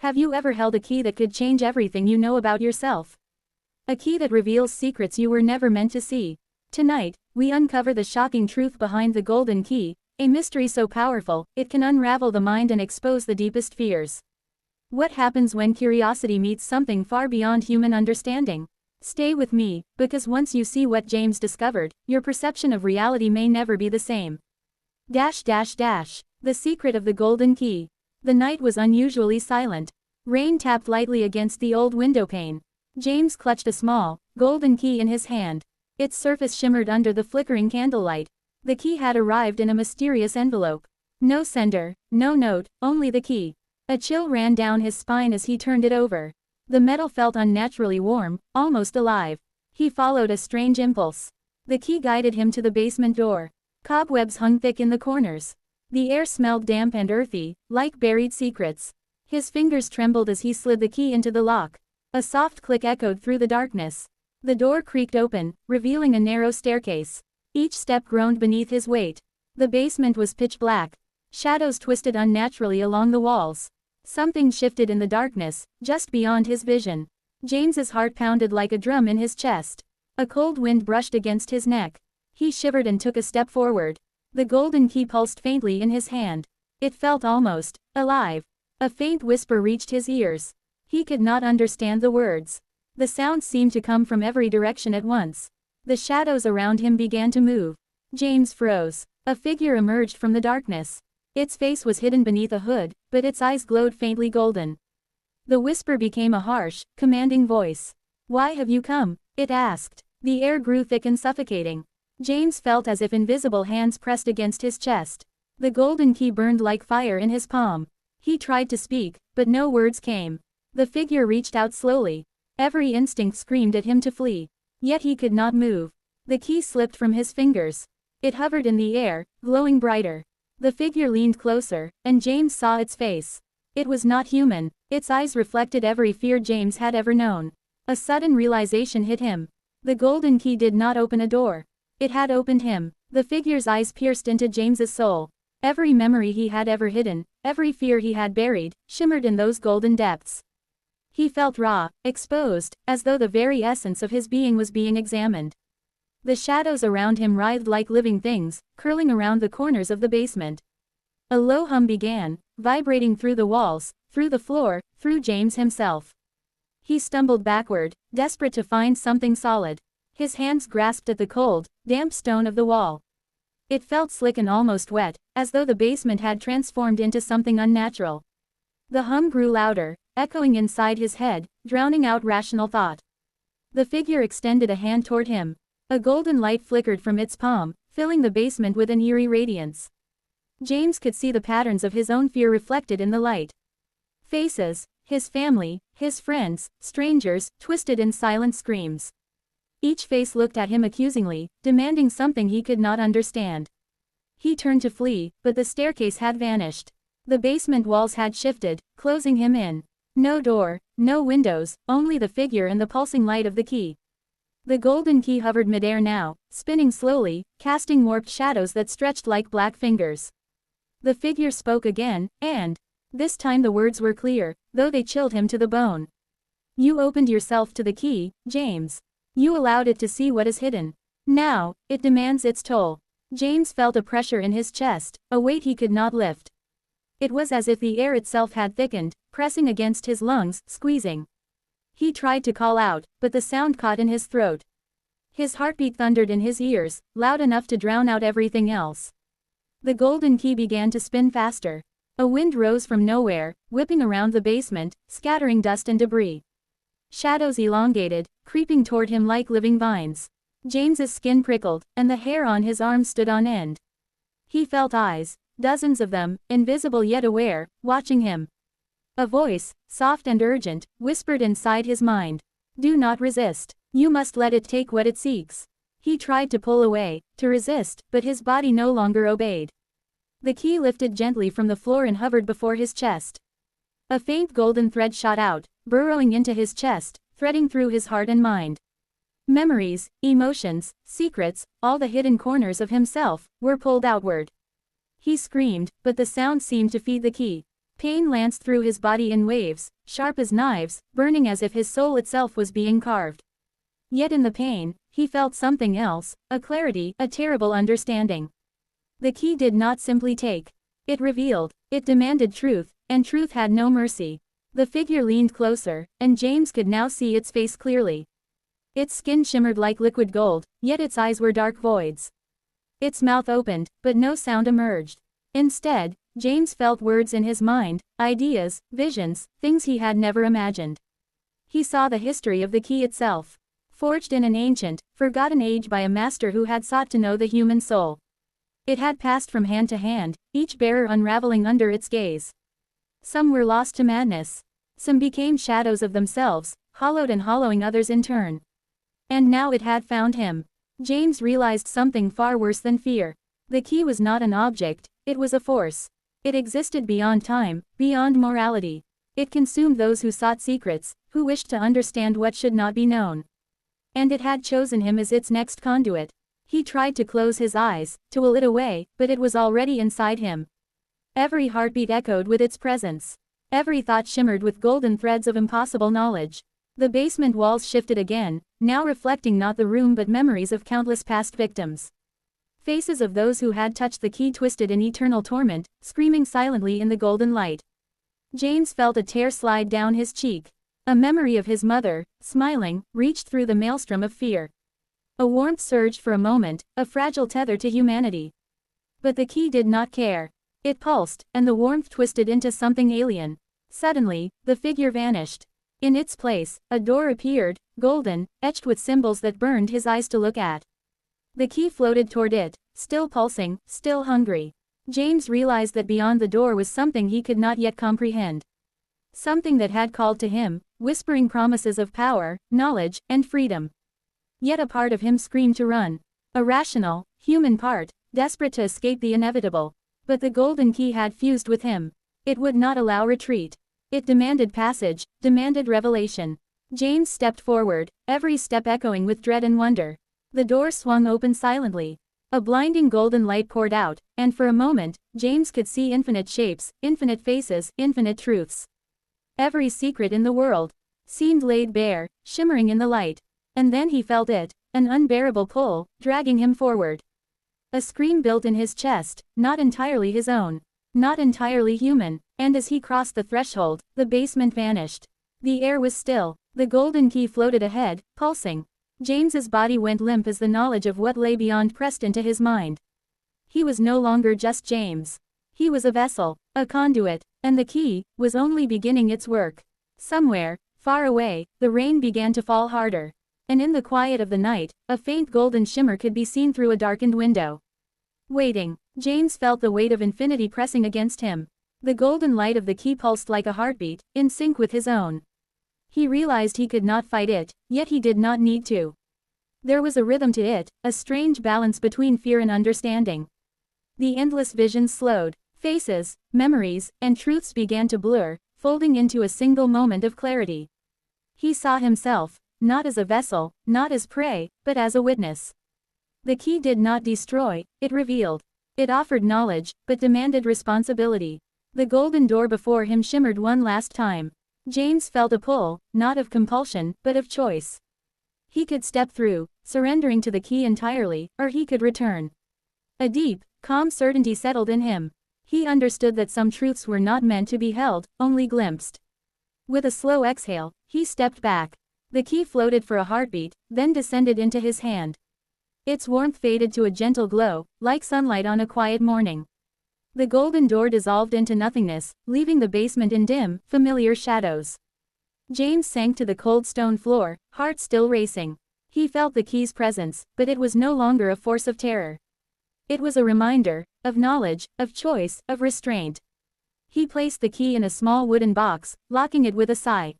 Have you ever held a key that could change everything you know about yourself? A key that reveals secrets you were never meant to see. Tonight, we uncover the shocking truth behind the golden key, a mystery so powerful, it can unravel the mind and expose the deepest fears. What happens when curiosity meets something far beyond human understanding? Stay with me, because once you see what James discovered, your perception of reality may never be the same. The secret of the golden key. The night was unusually silent. Rain tapped lightly against the old window pane. James clutched a small, golden key in his hand. Its surface shimmered under the flickering candlelight. The key had arrived in a mysterious envelope. No sender, no note, only the key. A chill ran down his spine as he turned it over. The metal felt unnaturally warm, almost alive. He followed a strange impulse. The key guided him to the basement door. Cobwebs hung thick in the corners. The air smelled damp and earthy, like buried secrets. His fingers trembled as he slid the key into the lock. A soft click echoed through the darkness. The door creaked open, revealing a narrow staircase. Each step groaned beneath his weight. The basement was pitch black. Shadows twisted unnaturally along the walls. Something shifted in the darkness, just beyond his vision. James's heart pounded like a drum in his chest. A cold wind brushed against his neck. He shivered and took a step forward. The golden key pulsed faintly in his hand. It felt almost alive. A faint whisper reached his ears. He could not understand the words. The sounds seemed to come from every direction at once. The shadows around him began to move. James froze. A figure emerged from the darkness. Its face was hidden beneath a hood, but its eyes glowed faintly golden. The whisper became a harsh, commanding voice. "Why have you come?" it asked. The air grew thick and suffocating. James felt as if invisible hands pressed against his chest. The golden key burned like fire in his palm. He tried to speak, but no words came. The figure reached out slowly. Every instinct screamed at him to flee. Yet he could not move. The key slipped from his fingers. It hovered in the air, glowing brighter. The figure leaned closer, and James saw its face. It was not human. Its eyes reflected every fear James had ever known. A sudden realization hit him. The golden key did not open a door. It had opened him. The figure's eyes pierced into James's soul. Every memory he had ever hidden, every fear he had buried, shimmered in those golden depths. He felt raw, exposed, as though the very essence of his being was being examined. The shadows around him writhed like living things, curling around the corners of the basement. A low hum began, vibrating through the walls, through the floor, through James himself. He stumbled backward, desperate to find something solid. His hands grasped at the cold, damp stone of the wall. It felt slick and almost wet, as though the basement had transformed into something unnatural. The hum grew louder, echoing inside his head, drowning out rational thought. The figure extended a hand toward him. A golden light flickered from its palm, filling the basement with an eerie radiance. James could see the patterns of his own fear reflected in the light. Faces, his family, his friends, strangers, twisted in silent screams. Each face looked at him accusingly, demanding something he could not understand. He turned to flee, but the staircase had vanished. The basement walls had shifted, closing him in. No door, no windows, only the figure and the pulsing light of the key. The golden key hovered midair now, spinning slowly, casting warped shadows that stretched like black fingers. The figure spoke again, and this time the words were clear, though they chilled him to the bone. "You opened yourself to the key, James. You allowed it to see what is hidden. Now, it demands its toll." James felt a pressure in his chest, a weight he could not lift. It was as if the air itself had thickened, pressing against his lungs, squeezing. He tried to call out, but the sound caught in his throat. His heartbeat thundered in his ears, loud enough to drown out everything else. The golden key began to spin faster. A wind rose from nowhere, whipping around the basement, scattering dust and debris. Shadows elongated, creeping toward him like living vines. James's skin prickled, and the hair on his arms stood on end. He felt eyes, dozens of them, invisible yet aware, watching him. A voice, soft and urgent, whispered inside his mind. "Do not resist. You must let it take what it seeks." He tried to pull away, to resist, but his body no longer obeyed. The key lifted gently from the floor and hovered before his chest. A faint golden thread shot out, burrowing into his chest, threading through his heart and mind. Memories, emotions, secrets, all the hidden corners of himself, were pulled outward. He screamed, but the sound seemed to feed the key. Pain lanced through his body in waves, sharp as knives, burning as if his soul itself was being carved. Yet in the pain, he felt something else, a clarity, a terrible understanding. The key did not simply take. It revealed. It demanded truth, and truth had no mercy. The figure leaned closer, and James could now see its face clearly. Its skin shimmered like liquid gold, yet its eyes were dark voids. Its mouth opened, but no sound emerged. Instead, James felt words in his mind, ideas, visions, things he had never imagined. He saw the history of the key itself. Forged in an ancient, forgotten age by a master who had sought to know the human soul. It had passed from hand to hand, each bearer unraveling under its gaze. Some were lost to madness. Some became shadows of themselves, hollowed and hollowing others in turn. And now it had found him. James realized something far worse than fear. The key was not an object, it was a force. It existed beyond time, beyond morality. It consumed those who sought secrets, who wished to understand what should not be known. And it had chosen him as its next conduit. He tried to close his eyes, to will it away, but it was already inside him. Every heartbeat echoed with its presence. Every thought shimmered with golden threads of impossible knowledge. The basement walls shifted again, now reflecting not the room but memories of countless past victims. Faces of those who had touched the key twisted in eternal torment, screaming silently in the golden light. James felt a tear slide down his cheek. A memory of his mother, smiling, reached through the maelstrom of fear. A warmth surged for a moment, a fragile tether to humanity. But the key did not care. It pulsed, and the warmth twisted into something alien. Suddenly, the figure vanished. In its place, a door appeared, golden, etched with symbols that burned his eyes to look at. The key floated toward it, still pulsing, still hungry. James realized that beyond the door was something he could not yet comprehend. Something that had called to him, whispering promises of power, knowledge, and freedom. Yet a part of him screamed to run. A rational, human part, desperate to escape the inevitable. But the golden key had fused with him. It would not allow retreat. It demanded passage, demanded revelation. James stepped forward, every step echoing with dread and wonder. The door swung open silently. A blinding golden light poured out, and for a moment, James could see infinite shapes, infinite faces, infinite truths. Every secret in the world seemed laid bare, shimmering in the light. And then he felt it, an unbearable pull, dragging him forward. A scream built in his chest, not entirely his own. Not entirely human, and as he crossed the threshold, the basement vanished. The air was still. The golden key floated ahead, pulsing. James's body went limp as the knowledge of what lay beyond pressed into his mind. He was no longer just James. He was a vessel, a conduit, and the key was only beginning its work. Somewhere, far away, the rain began to fall harder. And in the quiet of the night, a faint golden shimmer could be seen through a darkened window. Waiting, James felt the weight of infinity pressing against him. The golden light of the key pulsed like a heartbeat, in sync with his own. He realized he could not fight it, yet he did not need to. There was a rhythm to it, a strange balance between fear and understanding. The endless visions slowed. Faces, memories, and truths began to blur, folding into a single moment of clarity. He saw himself, not as a vessel, not as prey, but as a witness. The key did not destroy, it revealed. It offered knowledge, but demanded responsibility. The golden door before him shimmered one last time. James felt a pull, not of compulsion, but of choice. He could step through, surrendering to the key entirely, or he could return. A deep, calm certainty settled in him. He understood that some truths were not meant to be held, only glimpsed. With a slow exhale, he stepped back. The key floated for a heartbeat, then descended into his hand. Its warmth faded to a gentle glow, like sunlight on a quiet morning. The golden door dissolved into nothingness, leaving the basement in dim, familiar shadows. James sank to the cold stone floor, heart still racing. He felt the key's presence, but it was no longer a force of terror. It was a reminder, of knowledge, of choice, of restraint. He placed the key in a small wooden box, locking it with a sigh.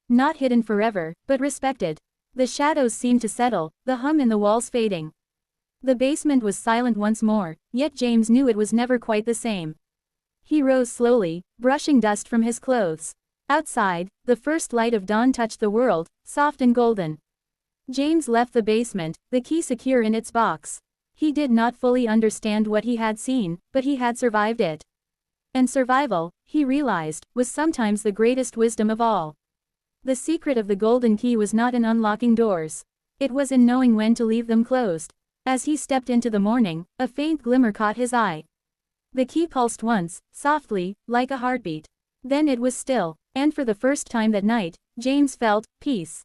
Not hidden forever, but respected. The shadows seemed to settle, the hum in the walls fading. The basement was silent once more, yet James knew it was never quite the same. He rose slowly, brushing dust from his clothes. Outside, the first light of dawn touched the world, soft and golden. James left the basement, the key secure in its box. He did not fully understand what he had seen, but he had survived it. And survival, he realized, was sometimes the greatest wisdom of all. The secret of the golden key was not in unlocking doors. It was in knowing when to leave them closed. As he stepped into the morning, a faint glimmer caught his eye. The key pulsed once, softly, like a heartbeat. Then it was still, and for the first time that night, James felt peace.